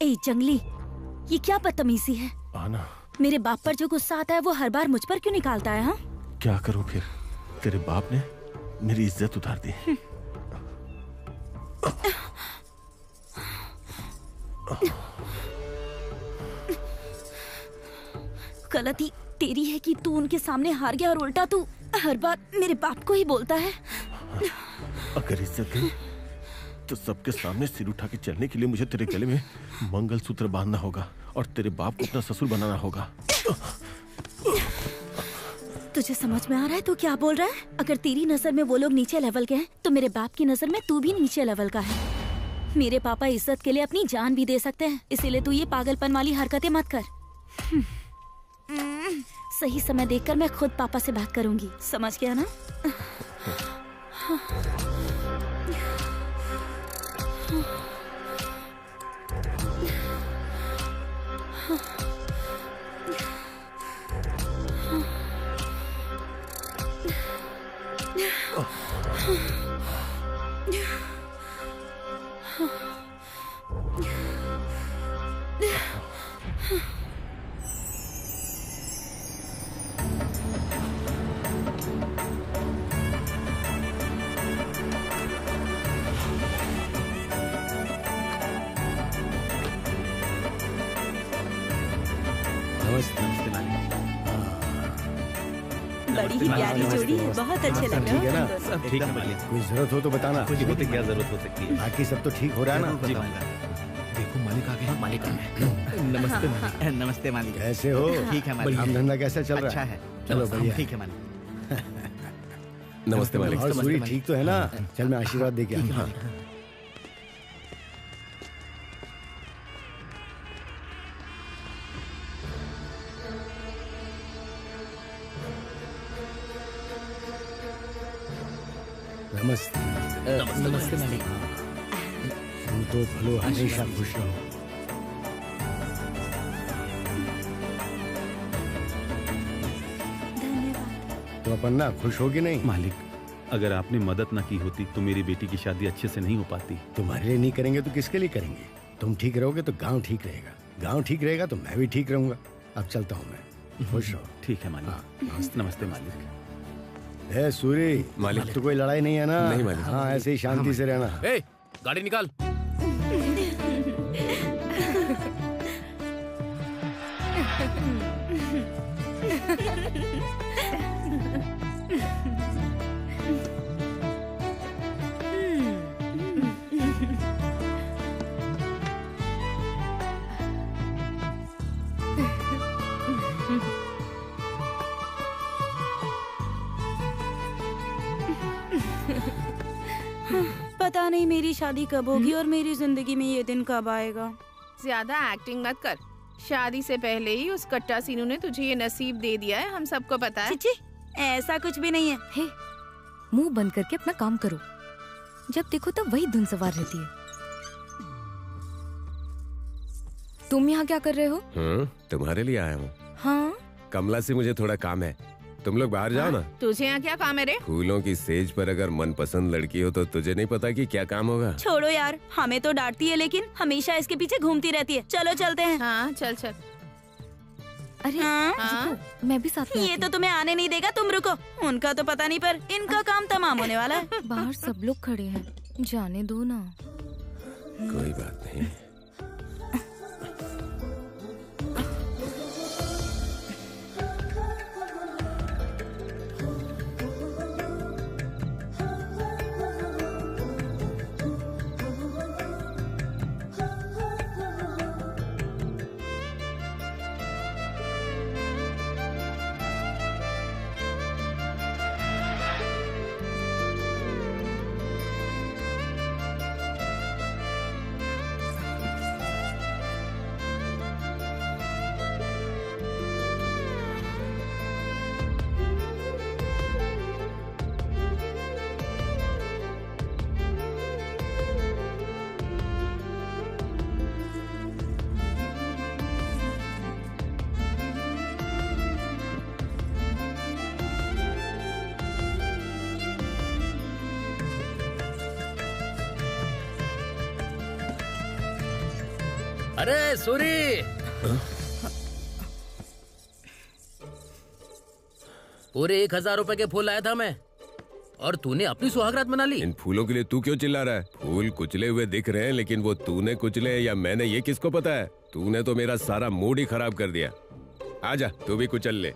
ए जंगली, ये क्या बदतमीजी है? आना। मेरे बाप पर जो गुस्सा आता है वो हर बार मुझ पर क्यों निकालता है? हाँ, क्या करूं फिर? तेरे बाप ने मेरी इज्जत उतार दी। गलती तेरी है कि तू उनके सामने हार गया और उल्टा तू हर बार मेरे बाप को ही बोलता है। अगर इज्जत गई तो सबके सामने सिर उठा के चलने के लिए मुझे तेरे गले में मंगलसूत्र बांधना होगा और तेरे बाप को अपना ससुर बनाना होगा। तुझे समझ में आ रहा है तू क्या बोल रहा है? अगर तेरी नजर में वो लोग नीचे लेवल के हैं तो मेरे बाप की नजर में तू भी नीचे लेवल का है। मेरे पापा इज्जत के लिए अपनी जान भी दे सकते हैं, इसीलिए तू ये पागलपन वाली हरकतें मत कर। सही समय देखकर मैं खुद पापा से बात करूंगी, समझ गया ना? बड़ी ही प्यारी जोड़ी है, बहुत अच्छे लग रहे हो। ठीक है ना? सब ठीक है मालिक। कोई जरूरत हो तो बताना। कुछ होती क्या जरूरत हो सकती है? बाकी सब तो ठीक हो रहा है ना? जी मालिक। देखो मालिक आ गए। मालिक आ गए। नमस्ते मालिक। नमस्ते मालिक। कैसे हो? ठीक है मालिक। काम धंधा कैसा चल रहा है? अच्छा है। चलो बढ़िया। ठीक है मालिक। नमस्ते मालिक। और सूरी ठीक तो है ना? चल मैं आशीर्वाद दे के आता हूं। नमस्ते। नमस्ते मालिक। तुम तो भलो हमेशा खुश रहो। धन्यवाद। तो अपन्ना खुश होगी नहीं? मालिक, अगर आपने मदद ना की होती तो मेरी बेटी की शादी अच्छे से नहीं हो पाती। तुम्हारे लिए नहीं करेंगे तो किसके लिए करेंगे? तुम ठीक रहोगे तो गांव ठीक रहेगा, गांव ठीक रहेगा तो मैं भी ठीक रहूंगा। अब चलता हूँ मैं, खुश रहो। ठीक है मालिक। नमस्ते मालिक। है सूरी मालिक, तो कोई लड़ाई नहीं है ना? नहीं मालिक। हाँ ऐसे ही शांति से रहना। ए, गाड़ी निकाल। पता नहीं मेरी शादी कब होगी और मेरी जिंदगी में ये दिन कब आएगा। ज्यादा एक्टिंग मत कर। शादी से पहले ही उस कट्टा सीनू ने तुझे ये नसीब दे दिया है, हम सबको पता है। चिची, ऐसा कुछ भी नहीं है। हे, मुंह बंद करके अपना काम करो। जब देखो तब वही धुन सवार रहती है। तुम यहाँ क्या कर रहे हो? तुम्हारे लिए आया हूँ। हाँ? कमला से मुझे थोड़ा काम है, तुम लोग बाहर जाओ ना। तुझे यहाँ क्या काम है रे? फूलों की सेज पर अगर मनपसंद लड़की हो तो तुझे नहीं पता कि क्या काम होगा? छोड़ो यार, हमें तो डांटती है लेकिन हमेशा इसके पीछे घूमती रहती है। चलो चलते हैं। हाँ चल चल। अरे रुको, मैं भी साथ में ये तो तुम्हें आने नहीं देगा, तुम रुको। उनका तो पता नहीं पर इनका काम तमाम होने वाला है। बाहर सब लोग खड़े हैं, जाने दो ना। कोई बात नहीं। अरे सूरी, पूरे 1000 रुपए के फूल लाया था मैं, और तूने अपनी सुहागरात मना ली। इन फूलों के लिए तू क्यों चिल्ला रहा है? फूल कुचले हुए दिख रहे हैं, लेकिन वो तूने कुचले या मैंने, ये किसको पता है? तूने तो मेरा सारा मूड ही खराब कर दिया। आजा, तू भी कुचल ले।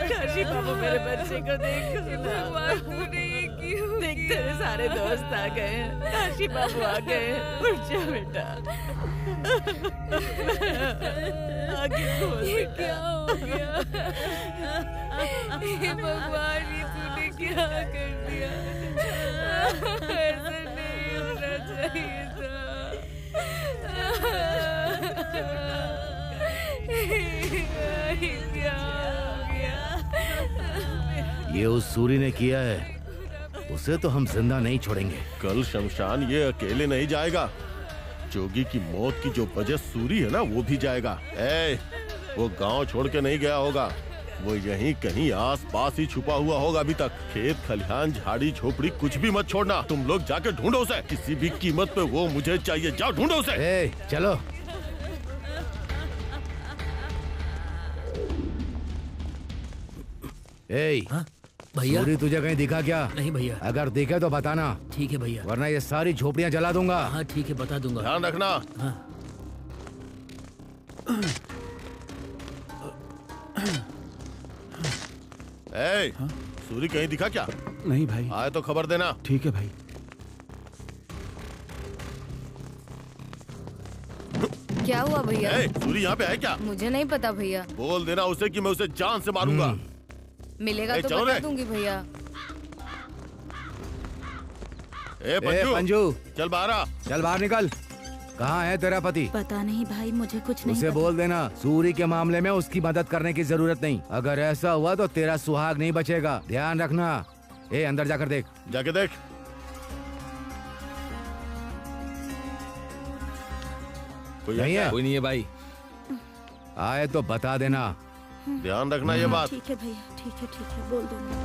काशी बाबू, मेरे बच्चे को देखो ना। देख, तेरे सारे दोस्त आ गए हैं। काशी बाबू आ गए हैं। उठ जा बेटा, आगे खोल। ये क्या हो गया? हे भगवान, ये तूने क्या कर दिया? ऐसा नहीं होना चाहिए था। क्या हो गया? ये उस सूरी ने किया है, उसे तो हम जिंदा नहीं छोड़ेंगे। कल शमशान ये अकेले नहीं जाएगा। जोगी की मौत की जो वजह सूरी है ना, वो भी जाएगा। वो गांव छोड़ के नहीं गया होगा, वो यहीं कहीं आस पास ही छुपा हुआ होगा अभी तक। खेत खलिहान झाड़ी झोपड़ी कुछ भी मत छोड़ना। तुम लोग जाके ढूंढो उसे, किसी भी कीमत पे वो मुझे चाहिए। जाओ ढूंढो उसे। चलो। भैया, सूरी तुझे कहीं दिखा क्या? नहीं भैया। अगर दिखे तो बताना। ठीक है भैया, वरना ये सारी झोपड़ियां जला दूंगा। हाँ ठीक है, बता दूंगा। ध्यान रखना। हाँ। सूरी कहीं दिखा क्या? नहीं भाई। आए तो खबर देना। ठीक है भाई। क्या हुआ भैया? सूरी यहाँ पे है क्या? मुझे नहीं पता भैया। बोल देना उसे कि मैं उसे जान से मारूंगा। मिलेगा तो बता दूंगी भैया। पंजू, चल बाहर आ। चल बाहर निकल। कहाँ है तेरा पति? पता नहीं भाई, मुझे कुछ नहीं उसे पता। बोल देना सूरी के मामले में उसकी मदद करने की जरूरत नहीं। अगर ऐसा हुआ तो तेरा सुहाग नहीं बचेगा, ध्यान रखना। अंदर जाकर देख। जाके देख। कोई नहीं है? कोई नहीं है भाई। आए तो बता देना। ध्यान रखना ये बात। ठीक है भैया, ठीक है, बोल दूंगा।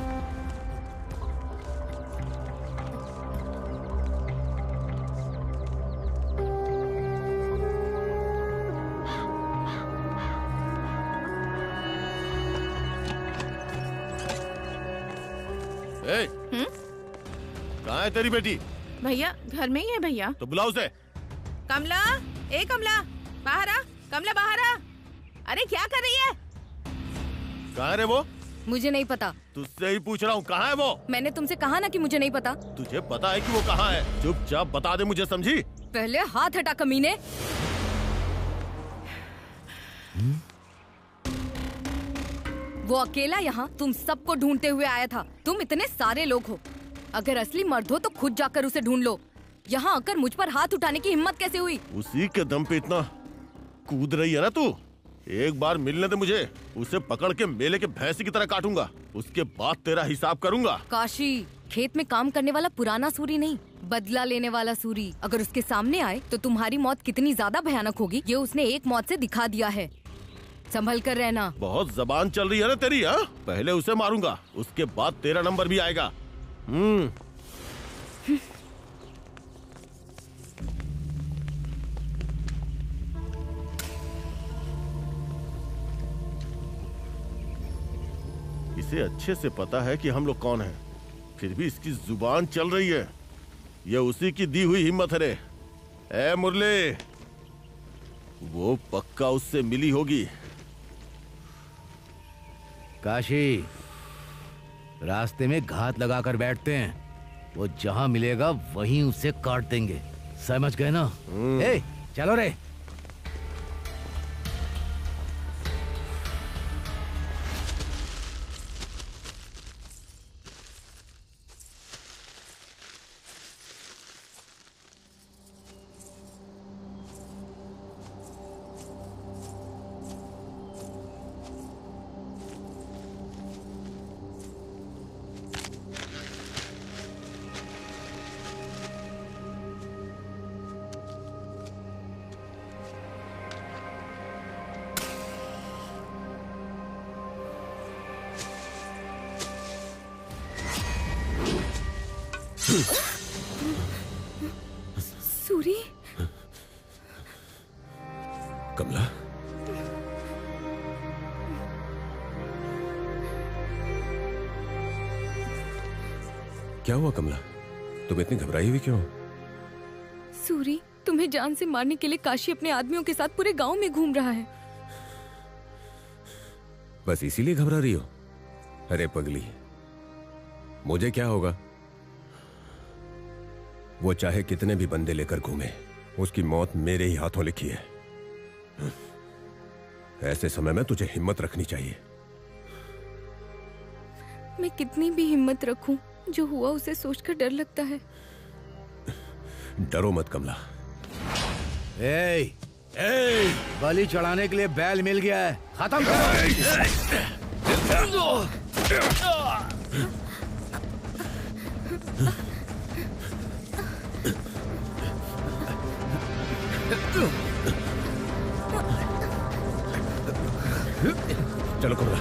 कहाँ है तेरी बेटी? भैया घर में ही है भैया। तो बुलाओ उसे। कमला, कमला बाहर आ। कमला बाहर आ। अरे क्या कर रही है? कहाँ है वो? मुझे नहीं पता। तुझसे ही पूछ रहा हूँ, कहाँ है वो? मैंने तुमसे कहा ना कि मुझे नहीं पता। तुझे पता है कि वो कहाँ है? चुपचाप बता दे मुझे, समझी? पहले हाथ हटा कमीने। वो अकेला यहाँ तुम सबको ढूंढते हुए आया था। तुम इतने सारे लोग हो, अगर असली मर्द हो तो खुद जाकर उसे ढूंढ लो। यहाँ आकर मुझ पर हाथ उठाने की हिम्मत कैसे हुई? उसी के दम पे इतना कूद रही है ना तू। एक बार मिलने दे मुझे, उसे पकड़ के मेले के भैंसी की तरह काटूंगा, उसके बाद तेरा हिसाब करूंगा। काशी, खेत में काम करने वाला पुराना सूरी नहीं, बदला लेने वाला सूरी अगर उसके सामने आए तो तुम्हारी मौत कितनी ज्यादा भयानक होगी ये उसने एक मौत से दिखा दिया है। संभल कर रहना। बहुत जबान चल रही है ना तेरी। हाँ, पहले उसे मारूंगा, उसके बाद तेरा नंबर भी आएगा। इसे अच्छे से पता है कि हम लोग कौन हैं, फिर भी इसकी जुबान चल रही है। ये उसी की दी हुई हिम्मत है रे। ए मुरली, वो पक्का उससे मिली होगी। काशी, रास्ते में घात लगाकर बैठते हैं, वो जहां मिलेगा वहीं उसे काट देंगे, समझ गए ना? चलो रे। सूरी, कमला, क्या हुआ कमला? तुम इतनी घबराई हुई क्यों? सूरी, तुम्हें जान से मारने के लिए काशी अपने आदमियों के साथ पूरे गांव में घूम रहा है। बस इसीलिए घबरा रही हो? अरे पगली, मुझे क्या होगा? वो चाहे कितने भी बंदे लेकर घूमे, उसकी मौत मेरे ही हाथों लिखी है। ऐसे समय में तुझे हिम्मत रखनी चाहिए। मैं कितनी भी हिम्मत रखूं, जो हुआ उसे सोचकर डर लगता है। डरो मत कमला। ए, बलि चढ़ाने के लिए बैल मिल गया है, खत्म करो। चलो कमला।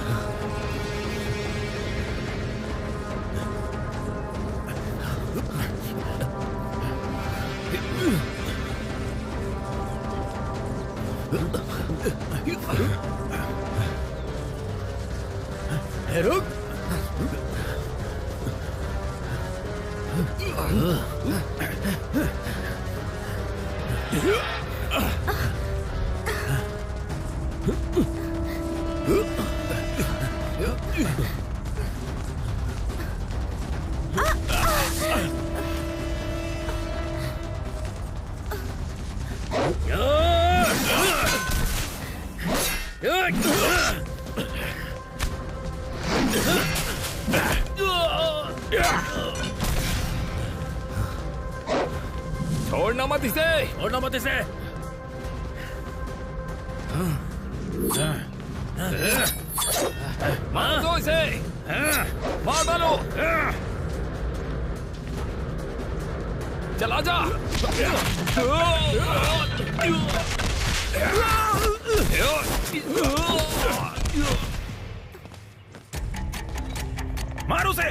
रुक। छोड़ना मत इसे, छोड़ना मत इसे। मार दो इसे, मार डालो। चला जा। मार उसे।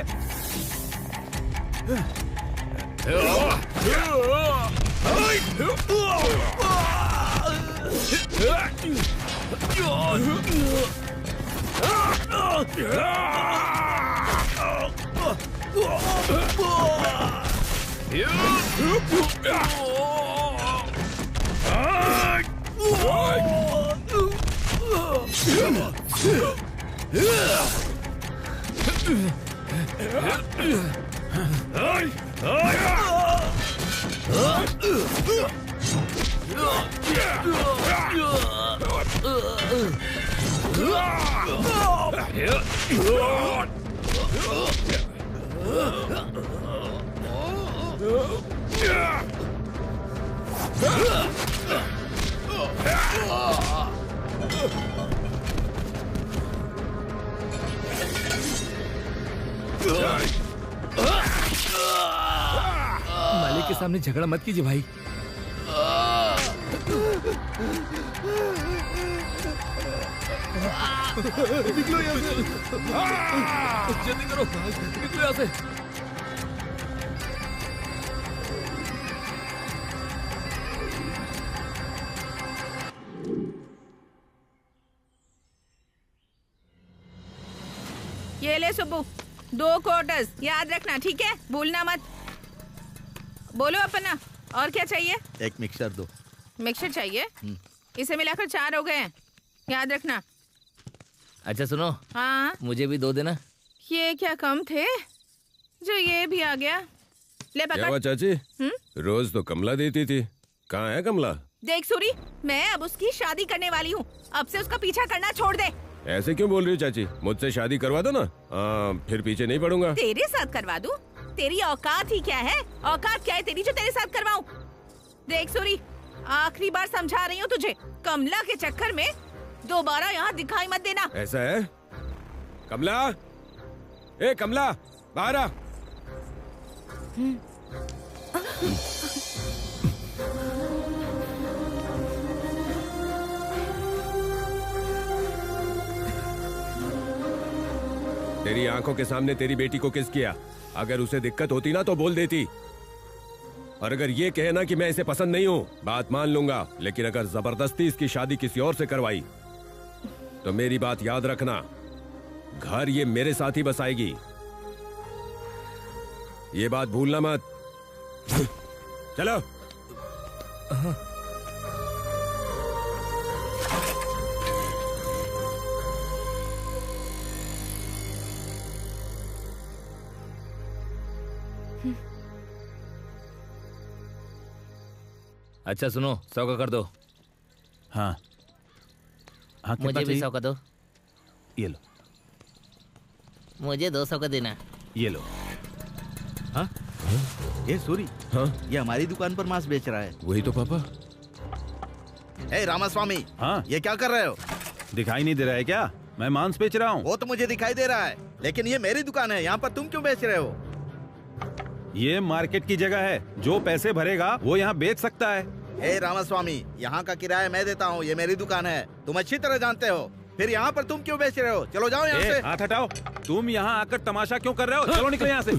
मालिक के सामने झगड़ा मत कीजिए भाई। निकलो यहाँ से, जल्दी करो, निकलो यहाँ से। ये ले सुब्बू, 2 क्वार्टर्स, याद रखना, ठीक है? भूलना मत। बोलो अपना, और क्या चाहिए? एक मिक्सर दो। मिक्सर चाहिए? इसे मिलाकर 4 हो गए हैं, याद रखना। अच्छा सुनो, हाँ, मुझे भी 2 देना। ये क्या कम थे जो ये भी आ गया। ले क्या हुआ चाची? रोज तो कमला देती थी, कहाँ है कमला? देख सूरी, मैं अब उसकी शादी करने वाली हूँ, अब से उसका पीछा करना छोड़ दे। ऐसे क्यों बोल रही हो चाची? मुझसे शादी करवा दो ना, फिर पीछे नहीं पड़ूंगा। तेरे साथ करवा दूं? तेरी औकात ही क्या है? औकात क्या है तेरी जो तेरे साथ करवाऊं? देख सूरी, आखिरी बार समझा रही हूँ तुझे, कमला के चक्कर में दोबारा यहाँ दिखाई मत देना। ऐसा है? कमला, ए कमला, बाहर आ। तेरी आंखों के सामने तेरी बेटी को किस किया? अगर उसे दिक्कत होती ना तो बोल देती। और अगर ये कहे ना कि मैं इसे पसंद नहीं हूँ, बात मान लूंगा, लेकिन अगर जबरदस्ती इसकी शादी किसी और से करवाई तो मेरी बात याद रखना, घर ये मेरे साथ ही बसाएगी। ये बात भूलना मत। चलो। अच्छा सुनो, 100 का कर दो। हाँ हाँ, कितना मुझे भी चाहिए? 100 का दो। ये लो। मुझे 200 का देना। ये लो। हाँ? ए सूरी, हाँ? ये हमारी दुकान पर मांस बेच रहा है। वही तो पापा। ए रामास्वामी, हाँ? ये क्या कर रहे हो? दिखाई नहीं दे रहा है क्या? मैं मांस बेच रहा हूँ। वो तो मुझे दिखाई दे रहा है, लेकिन ये मेरी दुकान है, यहाँ पर तुम क्यों बेच रहे हो? ये मार्केट की जगह है, जो पैसे भरेगा वो यहाँ बेच सकता है। ए रामास्वामी, यहाँ का किराया मैं देता हूँ, ये मेरी दुकान है, तुम अच्छी तरह जानते हो। फिर यहाँ पर तुम क्यों बेच रहे हो? चलो जाओ यहाँ से। हाथ हटाओ। तुम यहाँ आकर तमाशा क्यों कर रहे हो? चलो निकलो यहाँ से।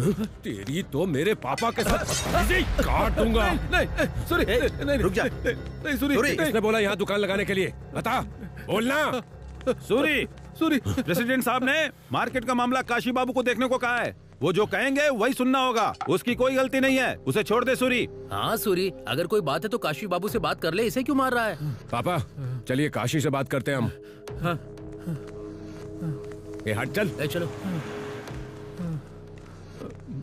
तेरी तो मेरे पापा के साथ काट दूंगा। नहीं सूरी, नहीं रुक जा। नहीं सूरी, किसने बोला यहाँ दुकान लगाने के लिए? बता, बोलना। सूरी, प्रेसिडेंट साहब ने मार्केट का मामला काशी बाबू को देखने को कहा है। वो जो कहेंगे वही सुनना होगा, उसकी कोई गलती नहीं है, उसे छोड़ दे सूरी। हाँ सूरी, अगर कोई बात है तो काशी बाबू से बात कर ले, इसे क्यों मार रहा है? पापा चलिए काशी से बात करते हैं हम। ये हट चल। चलो।